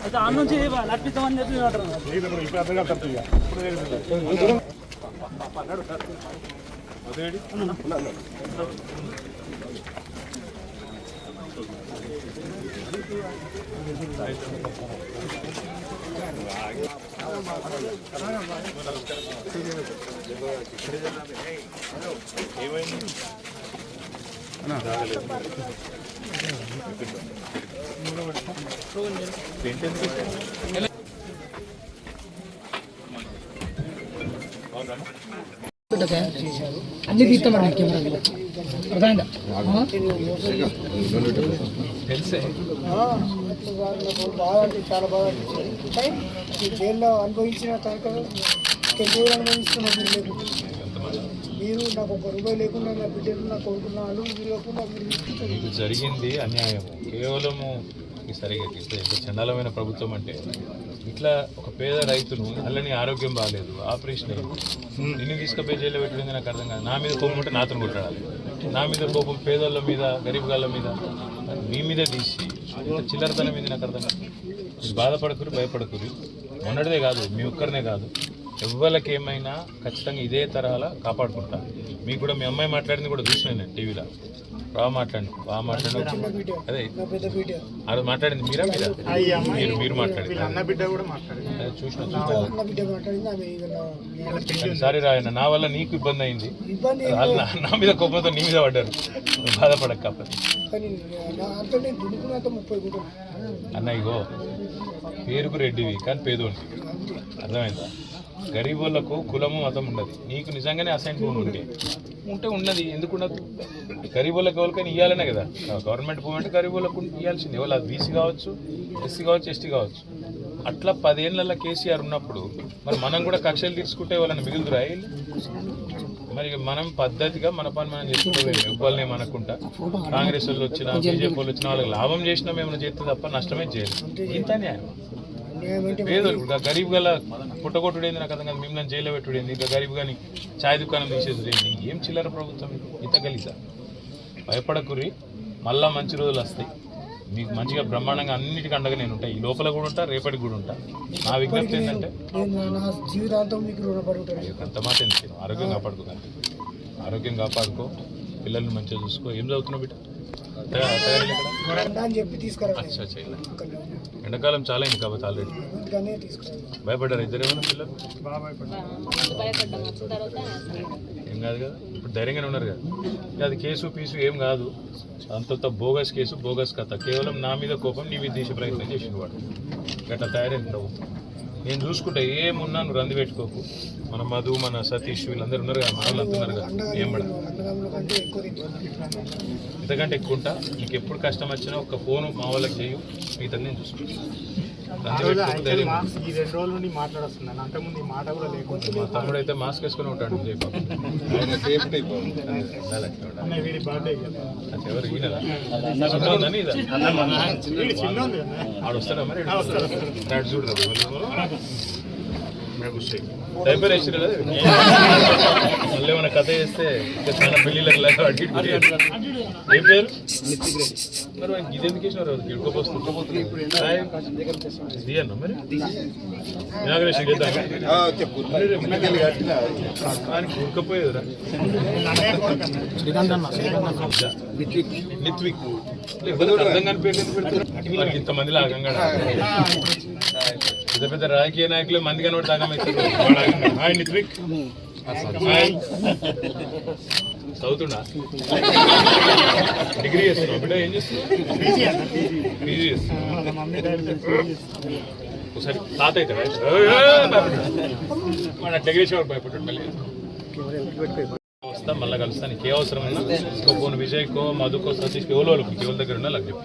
అయితే ఆ నుంచి నడిపిస్తామని చెప్పి అన్ని తీస్తామండి కెమెరా అర్థమైందా తెలిసే బాగా అంటే చాలా బాగా అనిపించింది. ఈ జైల్లో అనుభవించిన కనుక తెలుగు అనుభవిస్తున్నాం. మీరు నాకు ₹1 లేకుండా నా బిడ్డలు నా కొడుకున్న వాళ్ళు మీరు లేకుండా మీకు జరిగింది అన్యాయము. కేవలము సరిగా ఇంత చండాలమైన ప్రభుత్వం అంటే ఇట్లా ఒక పేద రైతును అల్లని ఆరోగ్యం బాగాలేదు, ఆపరేషన్ అయింది, నిన్ను తీసుకుపోయి జైల్లో పెట్టడం నాకు అర్థం కాదు. నా మీద కోపం ఉంటే నాతో కొట్టాలి, నా మీద కోపం పేదోళ్ళ మీద గరీబ్ గాళ్ళ మీద మీ మీద తీసి ఇంత చిల్లరతనం మీద నాకు అర్థం కాదు. మీరు బాధపడకురు, భయపడకురు. మొన్నటిదే కాదు, మీ ఒక్కరినే కాదు, ఎవరికి ఏమైనా ఖచ్చితంగా ఇదే తరహాలో కాపాడుకుంటా. మీకు కూడా మీ అమ్మాయి మాట్లాడింది కూడా చూసినాను నేను టీవీలో. బాగా మాట్లాడి అదే అది మాట్లాడింది మీరా మీరు మాట్లాడింది చూసిన సారీ రాయన్న, నా వల్ల నీకు ఇబ్బంది అయింది, నా మీద కోపంతో నీ మీద పడ్డారు, బాధపడక అన్న. ఇగో పేరుకు రెడ్డివి కానీ పేదోడివి, అర్థమైందా? గరీబులకు కులము మతం ఉండదు. నీకు నిజంగానే అసైన్ భూమి ఉంటే ఉన్నది, ఎందుకు ఉండదు? గరీబులకు ఎవరికైనా ఇవ్వాలనే కదా, గవర్నమెంట్ భూమి అంటే గరీబులకు ఇవ్వాల్సింది. ఎవరు అది బీసీ కావచ్చు, ఎస్సీ కావచ్చు, ఎస్టీ కావచ్చు. అట్లా 10 ఏళ్ళ కేసీఆర్ ఉన్నప్పుడు మరి మనం కూడా కక్షలు తీసుకుంటే వాళ్ళని మిగులుదురా? మరి మనం పద్ధతిగా మన పని మనం చేసుకోవాలి, ఇవ్వాలని ఏమనుకుంటా. కాంగ్రెస్ వాళ్ళు వచ్చినా బీజేపీ వాళ్ళు వచ్చినా వాళ్ళకి లాభం చేసినా మేము చేస్తే తప్ప నష్టమే చేయలేదు. ఇంత న్యాయం. పేదోళ్ళు ఇంకా గరీబ్ గల పుట్టగొట్టుడేంది నాకు అర్థం కాదు, మిమ్మల్ని జైల్లో పెట్టుడేంది, ఇంకా గరీబ్ కానీ ఛాయ్ దుకాణం తీసేది ఏం చిల్లర ప్రభుత్వం ఇంత గలీజా? భయపడకురి, మళ్ళా మంచి రోజులు వస్తాయి. మీకు మంచిగా బ్రహ్మాండంగా అన్నిటికీ అండగా నేను ఉంటాయి. ఈ లోపల కూడా ఉంటా, రేపటికి కూడా ఉంటా. నా విజ్ఞప్తి ఏంటంటే అంత మాట ఎందుకు, ఆరోగ్యం కాపాడుకో, ఆరోగ్యం కాపాడుకో, పిల్లల్ని మంచిగా చూసుకో. ఏం చదువుతున్నావు బిడ్డ? ఎండాకాలం చాలా అయింది కాబట్టి ఆల్రెడీ భయపడ్డారు ఇద్దరేమన్నా పిల్లలు? ఏం కాదు కదా, ఇప్పుడు ధైర్యంగానే ఉన్నారు కదా. అది కేసు పీసు ఏం కాదు, అంత బోగస్ కేసు, బోగస్ కథ. కేవలం నా మీద కోపం నీ మీద తీసే ప్రయత్నం చేసిన వాడు గట్లా తయారైంది ప్రభుత్వం. నేను చూసుకుంటా, ఏమున్నా నువ్వు రంది పెట్టుకోకు. మన మధు, మన సతీష్ వీళ్ళందరూ ఉన్నారు కదా, మన వాళ్ళు అంటున్నారు కదా, ఏం పడ ఇంతకంటే ఎక్కువ ఉంటా. నీకు ఎప్పుడు కష్టం వచ్చినా ఒక ఫోను మా వాళ్ళకి చేయు, మిగతా నేను చూసుకుంటా. మా తమ్ముడు అయితే మాస్క్ వేసుకుని ఉంటాడు. ఎవరు ఈయనదా ఆడు వస్తాడా మరి? చూడదా డైపర్ వేసి కదా, మళ్ళీ ఏమైనా కథ చేస్తే చాలా పెళ్ళిళ్ళకి లాగా అడిగి. ఏం పేరు? మరి ఇది ఎందుకు వేసినారు? ఇడుకోపోతుంది అన్న మరి ఇనాగ్రేషన్ చేద్దాం. ఉడకపోయేదిరా నిత్విక్ అర్థం కాని పేరు పెడతారు ఇంతమంది లాగంగా. పెద్ద పెద్ద రాజకీయ నాయకులు మంది కనబడి తాగమవుతారు. హాయ్ నిత్విక్, చదువుతుండా? డిగ్రీ చేస్తున్నావు బిడ్డ? ఏం చేస్తున్నావు? పీజీ చేస్తున్నావు. ఒకసారి తాత అవుతాడా? మన టెగ్రేశ్వర్ భయపడ్డాడు. మళ్ళీ వస్తా, మళ్ళీ కలుస్తా. నీకు ఏ అవసరం ఉన్నా ఫోన్ విజయ్కో, మధుకో, సతీష్కో, ఎవరో ఎవరి దగ్గర ఉన్నా నాకు చెప్పు.